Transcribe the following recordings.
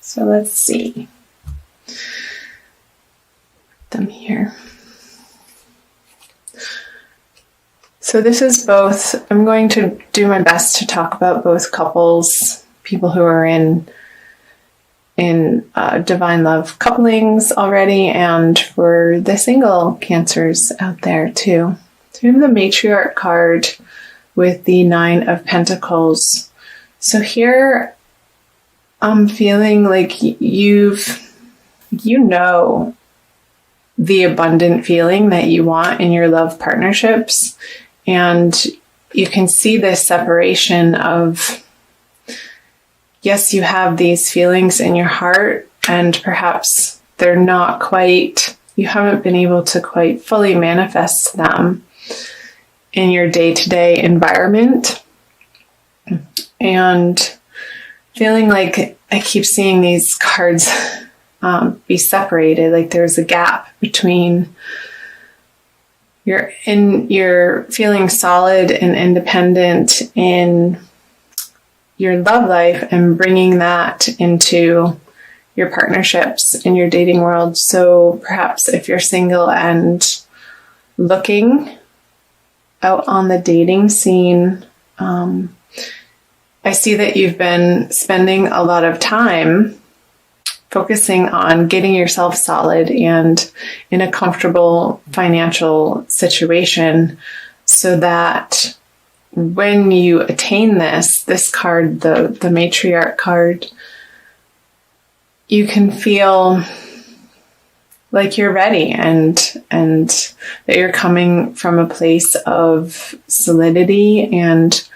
So let's see them here. So this is both, I'm going to do my best to talk about both couples, people who are in divine love couplings already, and for the single Cancers out there too. So we have the Matriarch card with the Nine of Pentacles. So here I'm feeling like you know the abundant feeling that you want in your love partnerships, and you can see this separation of, yes, you have these feelings in your heart, and perhaps they're not quite, you haven't been able to quite fully manifest them in your day-to-day environment. And feeling like I keep seeing these cards be separated, like there's a gap between you're feeling solid and independent in your love life and bringing that into your partnerships in your dating world. So perhaps if you're single and looking out on the dating scene, I see that you've been spending a lot of time focusing on getting yourself solid and in a comfortable financial situation, so that when you attain this card, the Matriarch card, you can feel like you're ready and that you're coming from a place of solidity and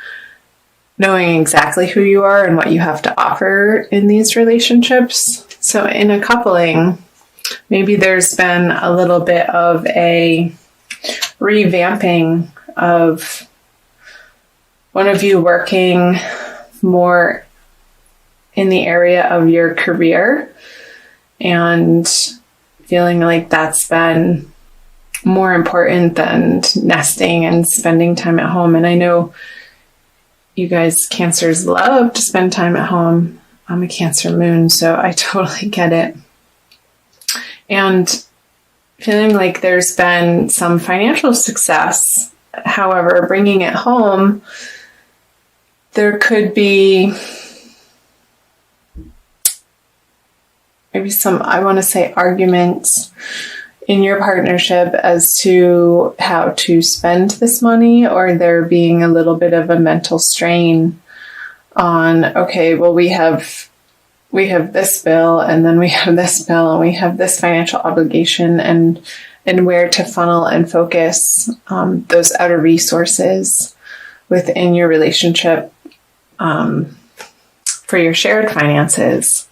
knowing exactly who you are and what you have to offer in these relationships. So in a coupling, maybe there's been a little bit of a revamping of one of you working more in the area of your career and feeling like that's been more important than nesting and spending time at home. And I know you guys Cancers love to spend time at home. I'm a Cancer moon, so I totally get it. And feeling like there's been some financial success. However, bringing it home, there could be maybe some, I want to say, arguments in your partnership as to how to spend this money, or there being a little bit of a mental strain on, okay, well, we have this bill, and then we have this bill, and we have this financial obligation, and where to funnel and focus those outer resources within your relationship for your shared finances.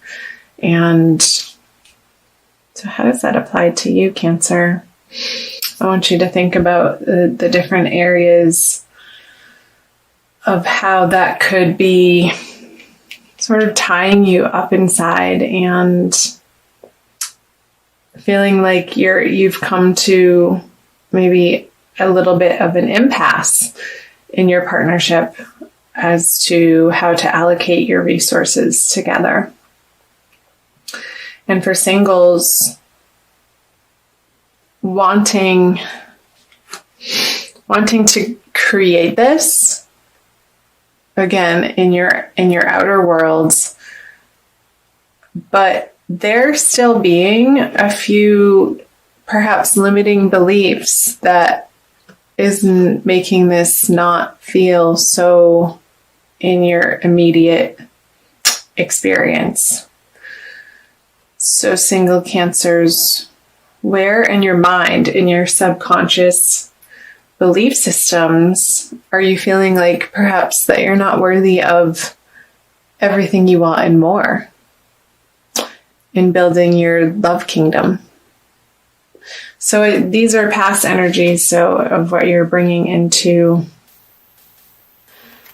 And so how does that apply to you, Cancer? I want you to think about the different areas of how that could be sort of tying you up inside and feeling like you've come to maybe a little bit of an impasse in your partnership as to how to allocate your resources together. And for singles, wanting to create this again in your outer worlds, but there still being a few perhaps limiting beliefs that isn't making this not feel so in your immediate experience. So single Cancers, where in your mind, in your subconscious belief systems, are you feeling like perhaps that you're not worthy of everything you want and more in building your love kingdom? So these are past energies, so of what you're bringing into.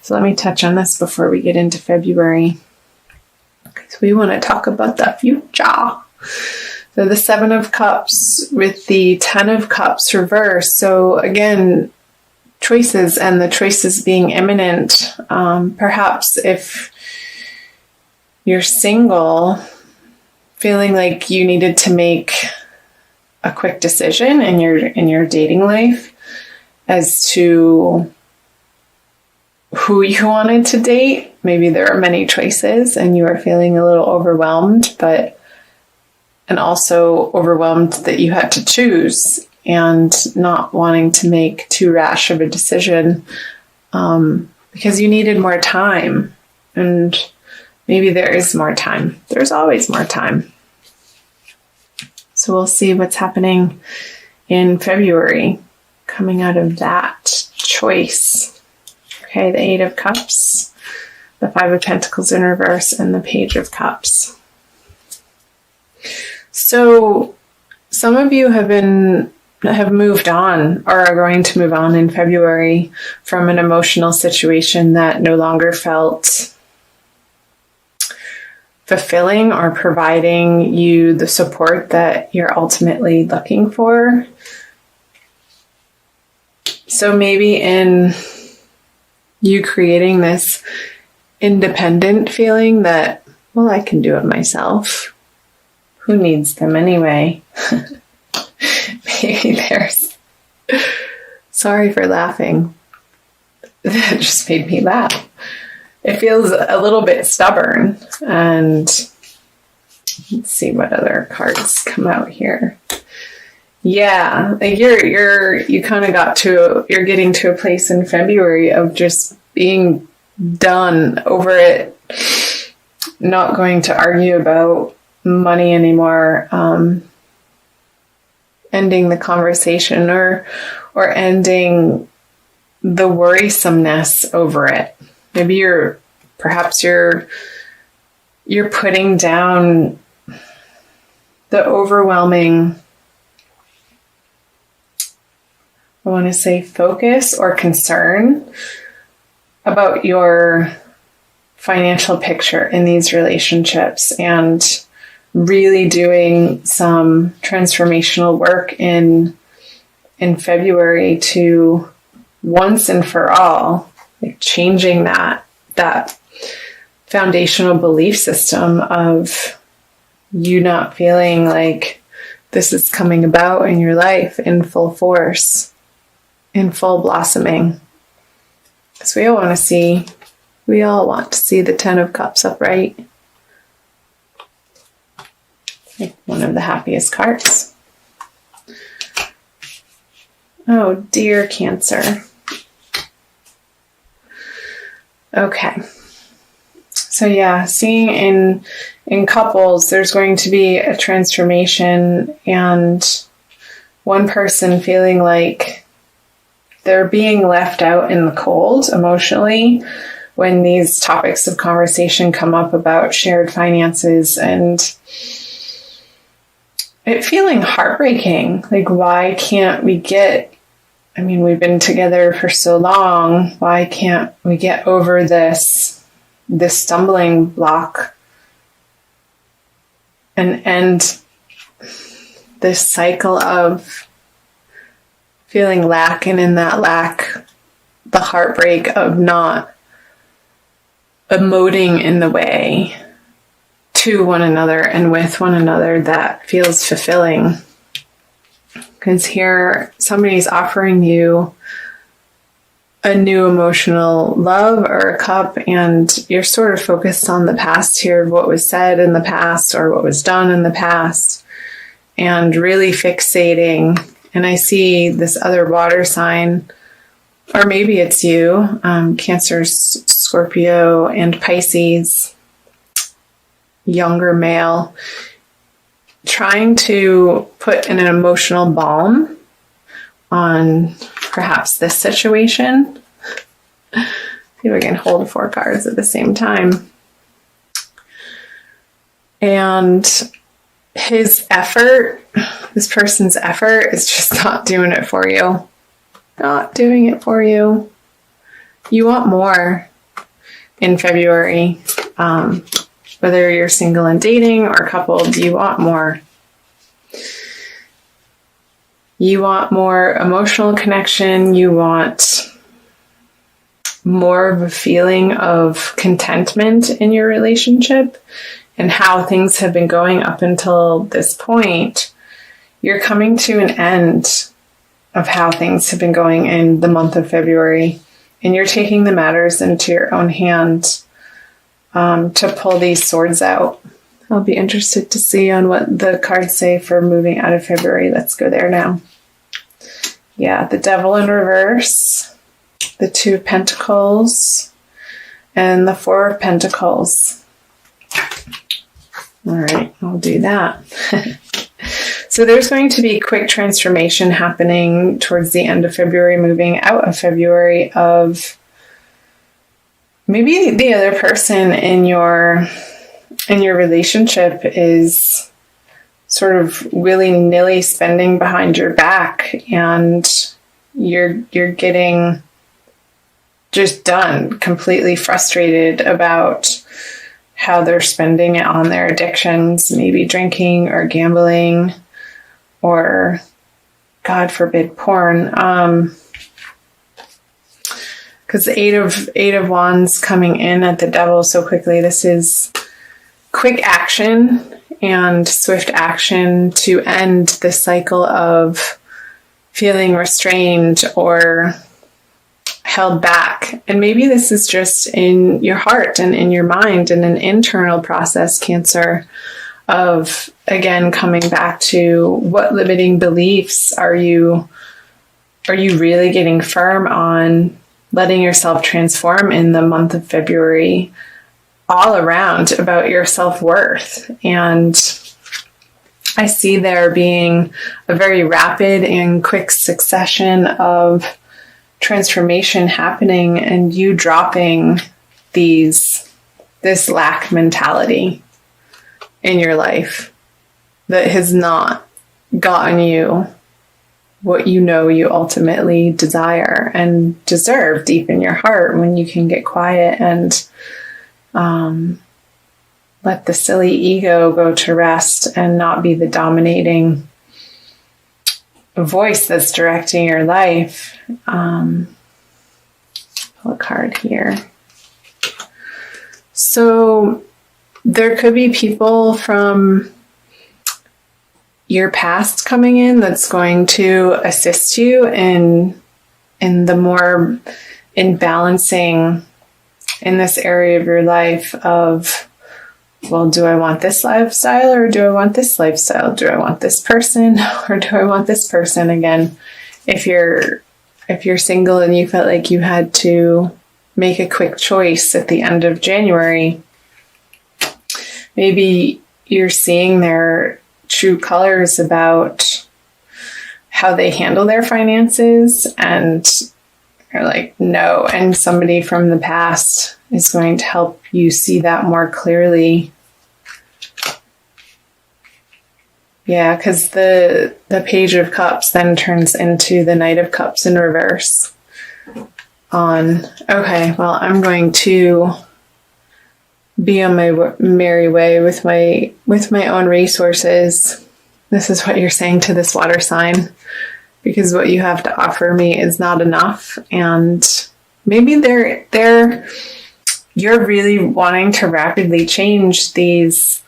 So let me touch on this before we get into February. So we want to talk about the future. So the Seven of Cups with the Ten of Cups reversed. So again, choices, and the choices being imminent. Perhaps if you're single, feeling like you needed to make a quick decision in your dating life as to who you wanted to date. Maybe there are many choices and you are feeling a little overwhelmed, and also overwhelmed that you had to choose and not wanting to make too rash of a decision because you needed more time. And maybe there is more time. There's always more time. So we'll see what's happening in February coming out of that choice. Okay, the 8 of Cups, the 5 of Pentacles in reverse, and the Page of Cups. So some of you have moved on or are going to move on in February from an emotional situation that no longer felt fulfilling or providing you the support that you're ultimately looking for. So maybe in you creating this independent feeling that, well, I can do it myself. Who needs them anyway? Maybe there's... Sorry for laughing. That just made me laugh. It feels a little bit stubborn. And let's see what other cards come out here. Yeah, like you kind of you're getting to a place in February of just being done over it, not going to argue about money anymore, ending the conversation or ending the worrisomeness over it. Maybe you're putting down the overwhelming, I want to say, focus or concern about your financial picture in these relationships and really doing some transformational work in February to once and for all, like changing that foundational belief system of you not feeling like this is coming about in your life in full force, in full blossoming. Because we all want to see the 10 of Cups upright. Like one of the happiest cards. Oh, dear Cancer. Okay. So yeah, seeing in couples, there's going to be a transformation and one person feeling like they're being left out in the cold emotionally when these topics of conversation come up about shared finances, and it feeling heartbreaking. Like, why can't we we've been together for so long. Why can't we get over this stumbling block and end this cycle of feeling lack, and in that lack, the heartbreak of not emoting in the way to one another and with one another that feels fulfilling. Because here, somebody's offering you a new emotional love or a cup, and you're sort of focused on the past here, of what was said in the past or what was done in the past, and really fixating. And I see this other water sign, or maybe it's you, Cancer, Scorpio, and Pisces, younger male, trying to put in an emotional balm on perhaps this situation. See if I can hold 4 cards at the same time. And his effort, this person's effort, is just not doing it for you. Not doing it for you. You want more in February. Whether you're single and dating or coupled, you want more. You want more emotional connection. You want more of a feeling of contentment in your relationship. and how things have been going up until this point, you're coming to an end of how things have been going in the month of February, and you're taking the matters into your own hands to pull these swords out. I'll be interested to see on what the cards say for moving out of February. Let's go there now. Yeah, the Devil in reverse, the Two of Pentacles, and the Four of Pentacles. All right, I'll do that. So there's going to be quick transformation happening towards the end of February, moving out of February, of maybe the other person in your relationship is sort of willy-nilly spending behind your back, and you're getting just done, completely frustrated about how they're spending it on their addictions, maybe drinking or gambling, or God forbid, porn. Because the Eight of Wands coming in at the Devil so quickly. This is quick action and swift action to end the cycle of feeling restrained or held back. And maybe this is just in your heart and in your mind, and an internal process, Cancer, of, again, coming back to what limiting beliefs are you really getting firm on letting yourself transform in the month of February all around about your self-worth. And I see there being a very rapid and quick succession of transformation happening, and you dropping this lack mentality in your life that has not gotten you what you know you ultimately desire and deserve deep in your heart, when you can get quiet and let the silly ego go to rest and not be the dominating voice that's directing your life. Pull a card here. So there could be people from your past coming in that's going to assist you in balancing in this area of your life of, well, do I want this lifestyle or do I want this lifestyle? Do I want this person or do I want this person? Again, if you're single and you felt like you had to make a quick choice at the end of January, maybe you're seeing their true colors about how they handle their finances, and you're like, no. And somebody from the past is going to help you see that more clearly. Yeah, because the Page of Cups then turns into the Knight of Cups in reverse. Okay, well, I'm going to be on my merry way with my own resources. This is what you're saying to this water sign, because what you have to offer me is not enough. And maybe you're really wanting to rapidly change these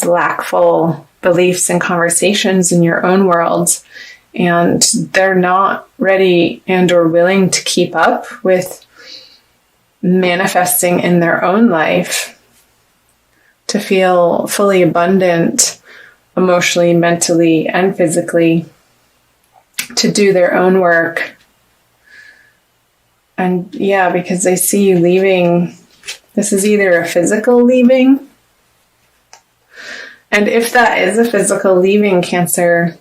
lackful beliefs and conversations in your own world, and they're not ready and or willing to keep up with manifesting in their own life to feel fully abundant emotionally, mentally, and physically, to do their own work. And yeah, because I see you leaving, this is either a physical leaving, and if that is a physical leaving, Cancer,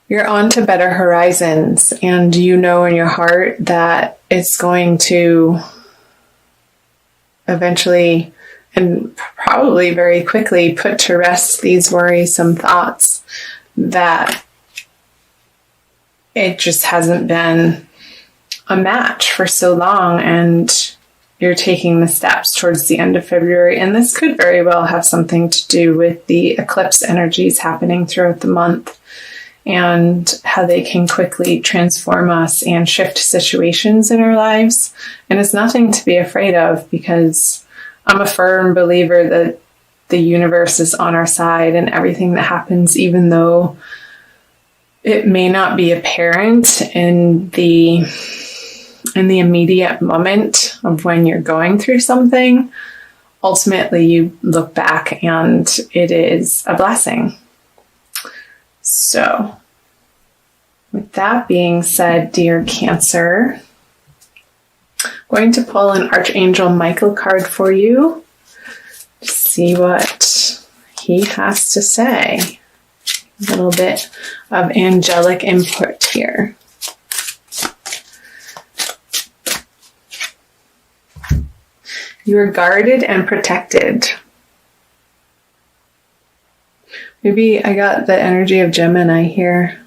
you're on to better horizons, and you know in your heart that it's going to eventually and probably very quickly put to rest these worrisome thoughts that it just hasn't been a match for so long, and you're taking the steps towards the end of February. And this could very well have something to do with the eclipse energies happening throughout the month, and how they can quickly transform us and shift situations in our lives. And it's nothing to be afraid of, because I'm a firm believer that the universe is on our side, and everything that happens, even though it may not be apparent in the immediate moment of when you're going through something, ultimately you look back and it is a blessing. So, with that being said, dear Cancer, I'm going to pull an Archangel Michael card for you to see what he has to say. A little bit of angelic input here. You are guarded and protected. Maybe I got the energy of Gemini here.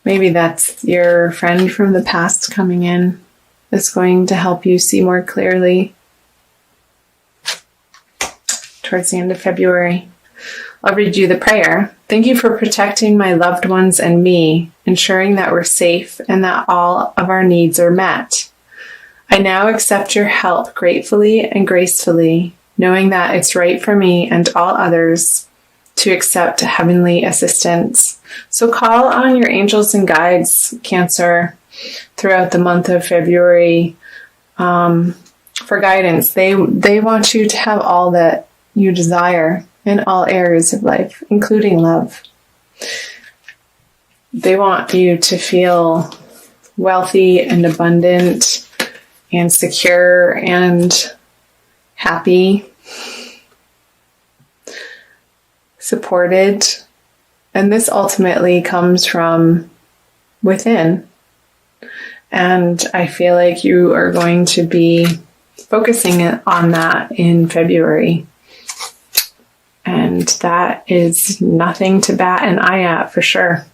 Maybe that's your friend from the past coming in. It's going to help you see more clearly towards the end of February. I'll read you the prayer. Thank you for protecting my loved ones and me, ensuring that we're safe and that all of our needs are met. I now accept your help gratefully and gracefully, knowing that it's right for me and all others to accept heavenly assistance. So call on your angels and guides, Cancer, throughout the month of February for guidance. They want you to have all that you desire in all areas of life, including love. They want you to feel wealthy and abundant and secure and happy, supported. And this ultimately comes from within. And I feel like you are going to be focusing on that in February. And that is nothing to bat an eye at for sure.